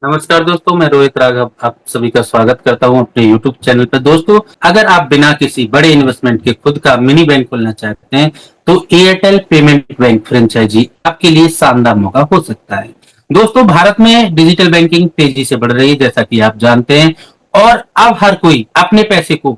नमस्कार दोस्तों, मैं रोहित राघव आप सभी का स्वागत करता हूं अपने YouTube चैनल पर। दोस्तों, अगर आप बिना किसी बड़े इन्वेस्टमेंट के खुद का मिनी बैंक खोलना चाहते हैं तो एयरटेल पेमेंट बैंक फ्रेंचाइजी आपके लिए शानदार मौका हो सकता है। दोस्तों, भारत में डिजिटल बैंकिंग तेजी से बढ़ रही है, जैसा कि आप जानते हैं, और अब हर कोई अपने पैसे को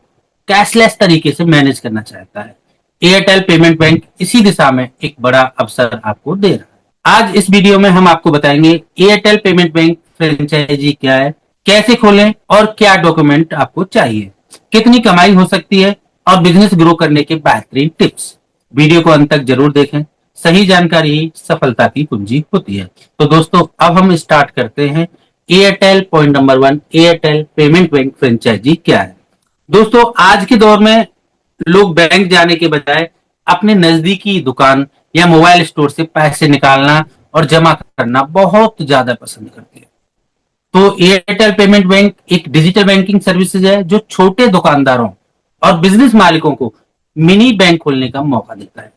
कैशलेस तरीके से मैनेज करना चाहता है। एयरटेल पेमेंट बैंक इसी दिशा में एक बड़ा अवसर आपको दे रहा है। आज इस वीडियो में हम आपको बताएंगे एयरटेल पेमेंट बैंक फ्रेंचाइजी क्या है, कैसे खोलें और क्या डॉक्यूमेंट आपको चाहिए, कितनी कमाई हो सकती है और बिजनेस ग्रो करने के बेहतरीन टिप्स। वीडियो को अंत तक जरूर देखें, सही जानकारी ही सफलता की कुंजी होती है। तो दोस्तों, अब हम स्टार्ट करते हैं। Airtel point number 1, Airtel payment bank franchisee क्या है। दोस्तों, आज के दौर में लोग बैंक जाने के बजाय अपने नजदीकी दुकान या मोबाइल स्टोर से पैसे निकालना और जमा करना बहुत ज्यादा पसंद करते हैं। तो एयरटेल पेमेंट बैंक एक डिजिटल बैंकिंग सर्विसेज है जो छोटे दुकानदारों और बिजनेस मालिकों को मिनी बैंक खोलने का मौका देता है।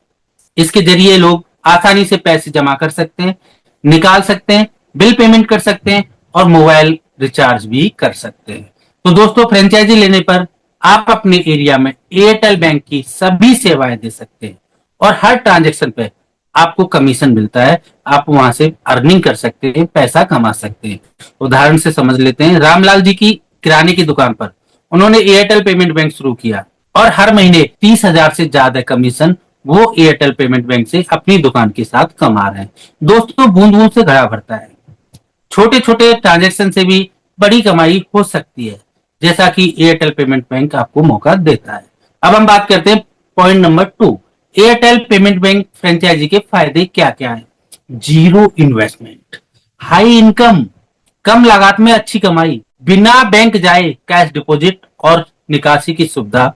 इसके जरिए लोग आसानी से पैसे जमा कर सकते हैं, निकाल सकते हैं, बिल पेमेंट कर सकते हैं और मोबाइल रिचार्ज भी कर सकते हैं। तो दोस्तों, फ्रेंचाइजी लेने पर आप अपने एरिया में एयरटेल बैंक की सभी सेवाएं दे सकते हैं और हर ट्रांजेक्शन पे आपको कमीशन मिलता है। आप वहां से अर्निंग कर सकते हैं, पैसा कमा सकते हैं। उदाहरण से समझ लेते हैं, रामलाल जी की किराने की दुकान पर उन्होंने एयरटेल पेमेंट बैंक शुरू किया और हर महीने 30,000 से ज्यादा कमीशन वो एयरटेल पेमेंट बैंक से अपनी दुकान के साथ कमा रहे हैं। दोस्तों, बूंद बूंद से घड़ा भरता है। छोटे छोटे ट्रांजेक्शन से भी बड़ी कमाई हो सकती है, जैसा कि एयरटेल पेमेंट बैंक आपको मौका देता है। अब हम बात करते हैं point number 2, Airtel payment bank franchisee के फायदे क्या क्या है। जीरो इन्वेस्टमेंट, हाई इनकम, कम लागत में अच्छी कमाई, बिना बैंक जाए कैश डिपॉजिट और निकासी की सुविधा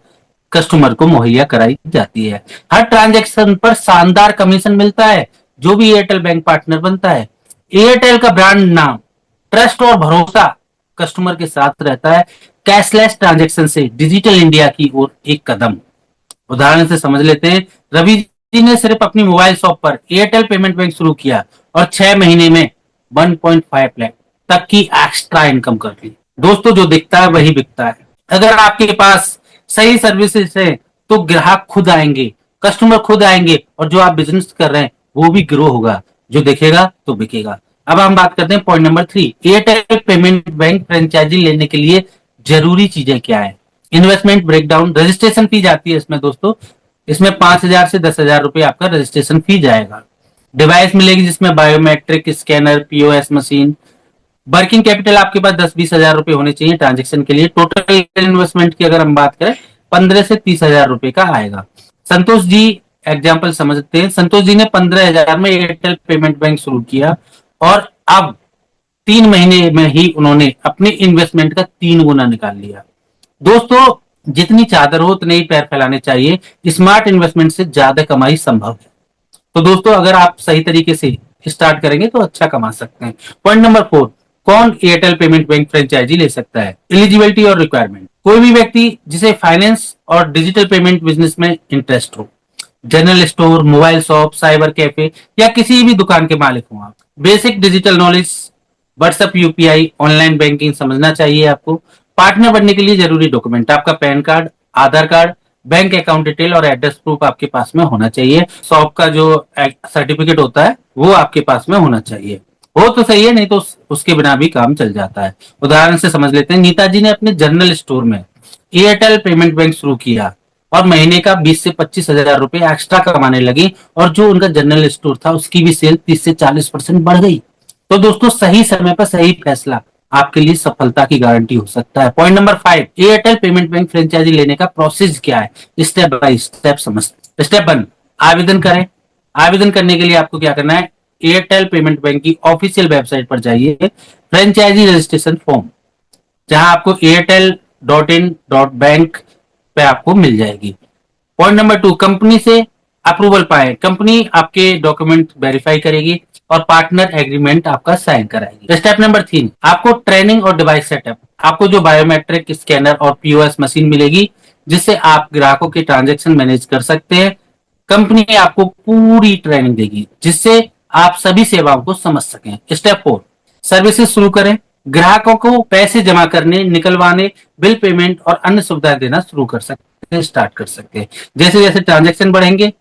कस्टमर को मुहैया कराई जाती है। हर ट्रांजैक्शन पर शानदार कमीशन मिलता है जो भी एयरटेल बैंक पार्टनर बनता है। एयरटेल का ब्रांड नाम, ट्रस्ट और भरोसा कस्टमर के साथ रहता है। कैशलेस ट्रांजैक्शन से डिजिटल इंडिया की ओर एक कदम। उदाहरण से समझ लेते हैं, रवि जी ने सिर्फ अपनी मोबाइल शॉप पर एयरटेल पेमेंट बैंक शुरू किया और 6 महीने में 1.5 लाख तक की एक्स्ट्रा इनकम कर ली। दोस्तों, जो दिखता है वही बिकता है। अगर आपके पास सही सर्विसेज है तो ग्राहक खुद आएंगे, कस्टमर खुद आएंगे और जो आप बिजनेस कर रहे हैं वो भी ग्रो होगा। जो दिखेगा तो बिकेगा। अब हम बात करते हैं point number 3, Airtel payment bank franchisee लेने के लिए जरूरी चीजें क्या है। इन्वेस्टमेंट ब्रेकडाउन, रजिस्ट्रेशन फी जाती है इसमें। दोस्तों, इसमें 5,000 से 10,000 रुपए आपका रजिस्ट्रेशन फी जाएगा। डिवाइस मिलेगी जिसमें biometric scanner, POS machine. Working capital आपके पास 10-20 हजार रुपए होने चाहिए ट्रांजेक्शन के लिए। टोटल इन्वेस्टमेंट की अगर हम बात करें 15 से 30,000 रुपए का आएगा। संतोष जी एग्जाम्पल समझते हैं। संतोष जी ने 15,000 में एयरटेल पेमेंट बैंक शुरू किया और अब 3 महीने में ही उन्होंने अपने इन्वेस्टमेंट का 3 गुना निकाल लिया। दोस्तों, जितनी चादर हो उतने ही पैर फैलाने चाहिए। स्मार्ट इन्वेस्टमेंट से ज्यादा कमाई संभव है। तो दोस्तों, अगर आप सही तरीके से स्टार्ट करेंगे तो अच्छा कमा सकते हैं। पॉइंट नंबर 4, कौन एयरटेल पेमेंट बैंक फ्रेंचाइजी ले सकता है। एलिजिबिलिटी और रिक्वायरमेंट, कोई भी व्यक्ति जिसे फाइनेंस और डिजिटल पेमेंट बिजनेस में इंटरेस्ट हो, general store, mobile shop, cyber cafe या किसी भी दुकान के मालिक हो आप। Basic digital knowledge, WhatsApp, UPI, online banking समझना चाहिए आपको। पार्टनर बनने के लिए जरूरी डॉक्यूमेंट, आपका पैन कार्ड, आधार कार्ड, बैंक अकाउंट डिटेल और एड्रेस प्रूफ आपके पास में होना चाहिए। शॉप का जो सर्टिफिकेट होता है वो आपके पास में होना चाहिए। हो तो सही है, नहीं तो उसके बिना भी काम चल जाता है। उदाहरण से समझ लेते हैं, नीता जी ने अपने जनरल स्टोर में एयरटेल पेमेंट बैंक शुरू किया और महीने का 20 से 25 हजार रुपए एक्स्ट्रा कमाने लगी और जो उनका जनरल स्टोर था उसकी भी सेल 30 से 40% बढ़ गई। तो दोस्तों, सही समय पर सही फैसला आपके लिए सफलता की गारंटी हो सकता है। Point number 5, Airtel payment bank franchisee लेने का प्रोसेस क्या है, स्टेप बाय स्टेप समझते। स्टेप 1, आवेदन करें। आवेदन करने के लिए आपको क्या करना है, एयरटेल पेमेंट बैंक की ऑफिशियल वेबसाइट पर जाइए, फ्रेंचाइजी रजिस्ट्रेशन फॉर्म, जहां आपको airtel.in.bank पे आपको मिल जाएगी। पॉइंट नंबर 2, कंपनी से अप्रूवल पाए। कंपनी आपके डॉक्यूमेंट वेरीफाई करेगी और पार्टनर एग्रीमेंट आपका साइन कराएगी। स्टेप नंबर 3, आपको ट्रेनिंग और डिवाइस सेटअप। आपको जो बायोमेट्रिक स्कैनर और पीओएस मशीन मिलेगी जिससे आप ग्राहकों के ट्रांजेक्शन मैनेज कर सकते हैं। कंपनी आपको पूरी ट्रेनिंग देगी जिससे आप सभी सेवाओं को समझ सकें। स्टेप 4, सर्विसेज शुरू करें। ग्राहकों को पैसे जमा करने, निकलवाने, बिल पेमेंट और अन्य सुविधाएं देना शुरू कर सकते हैं, स्टार्ट कर सकते हैं। जैसे जैसे ट्रांजेक्शन बढ़ेंगे,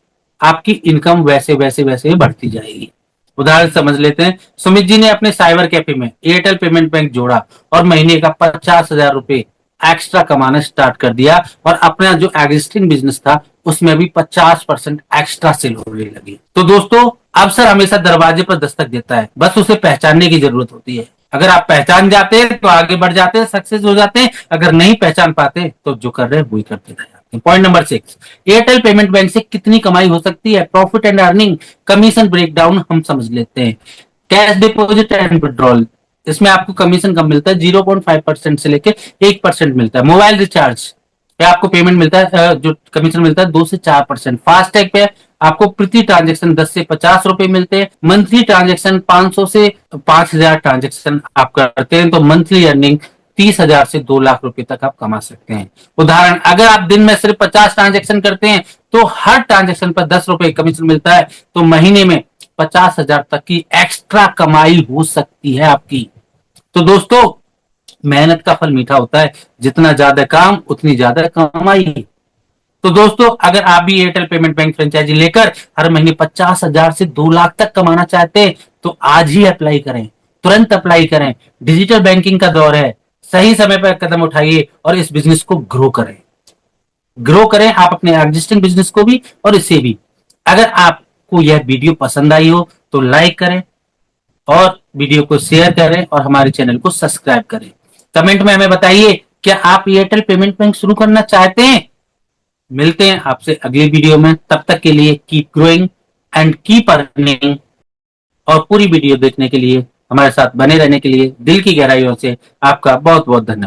आपकी इनकम वैसे वैसे वैसे बढ़ती जाएगी। उदाहरण समझ लेते हैं। सुमित जी ने अपने साइबर कैफे में एयरटेल पेमेंट बैंक जोड़ा और महीने का 50,000 रुपए एक्स्ट्रा कमाना स्टार्ट कर दिया, और अपना जो एग्जिस्टिंग बिजनेस था उसमें भी 50% एक्स्ट्रा सेल होने लगी। तो दोस्तों, अवसर हमेशा दरवाजे पर दस्तक देता है, बस उसे पहचानने की जरूरत होती है। अगर आप पहचान जाते हैं तो आगे बढ़ जाते हैं, सक्सेस हो जाते हैं। अगर नहीं पहचान पाते तो जो कर रहे हैं वही करते रह जाते हैं। Point number 6, Airtel payment bank से कितनी कमाई हो सकती है? Profit and earning, commission breakdown हम समझ लेते हैं। कैश डिपॉजिट एंड विड्रॉल, इसमें आपको कमीशन कम मिलता है, 0.5% से लेके 1% मिलता है। मोबाइल रिचार्ज पे आपको पेमेंट मिलता है, जो कमीशन मिलता है 2 से 4%। फास्टैग पे आपको प्रति ट्रांजेक्शन 10 से 50 रुपए मिलते हैं। मंथली ट्रांजेक्शन 500 से 5,000 ट्रांजेक्शन आप करते हैं तो मंथली अर्निंग 30,000 से 2 लाख रुपए तक आप कमा सकते हैं। उदाहरण, अगर आप दिन में सिर्फ 50 ट्रांजेक्शन करते हैं तो हर ट्रांजेक्शन पर 10 रुपए कमीशन मिलता है, तो महीने में 50,000 तक की एक्स्ट्रा कमाई हो सकती है आपकी। तो दोस्तों, मेहनत का फल मीठा होता है, जितना ज्यादा काम उतनी ज्यादा कमाई। तो दोस्तों, अगर आप भी एयरटेल पेमेंट बैंक फ्रेंचाइजी लेकर हर महीने 50,000 से 2 लाख तक कमाना चाहते हैं तो आज ही अप्लाई करें, तुरंत अप्लाई करें। डिजिटल बैंकिंग का दौर है, सही समय पर कदम उठाइए और इस बिजनेस को ग्रो करें। ग्रो करें आप अपने एग्जिस्टिंग बिजनेस को भी और इसे भी। अगर आपको यह वीडियो पसंद आई हो तो लाइक करें और वीडियो को शेयर करें और हमारे चैनल को सब्सक्राइब करें। कमेंट में हमें बताइए, क्या आप एयरटेल पेमेंट बैंक शुरू करना चाहते हैं? मिलते हैं आपसे अगली वीडियो में, तब तक के लिए keep growing and keep earning. और पूरी वीडियो देखने के लिए, हमारे साथ बने रहने के लिए दिल की गहराइयों से आपका बहुत बहुत धन्यवाद।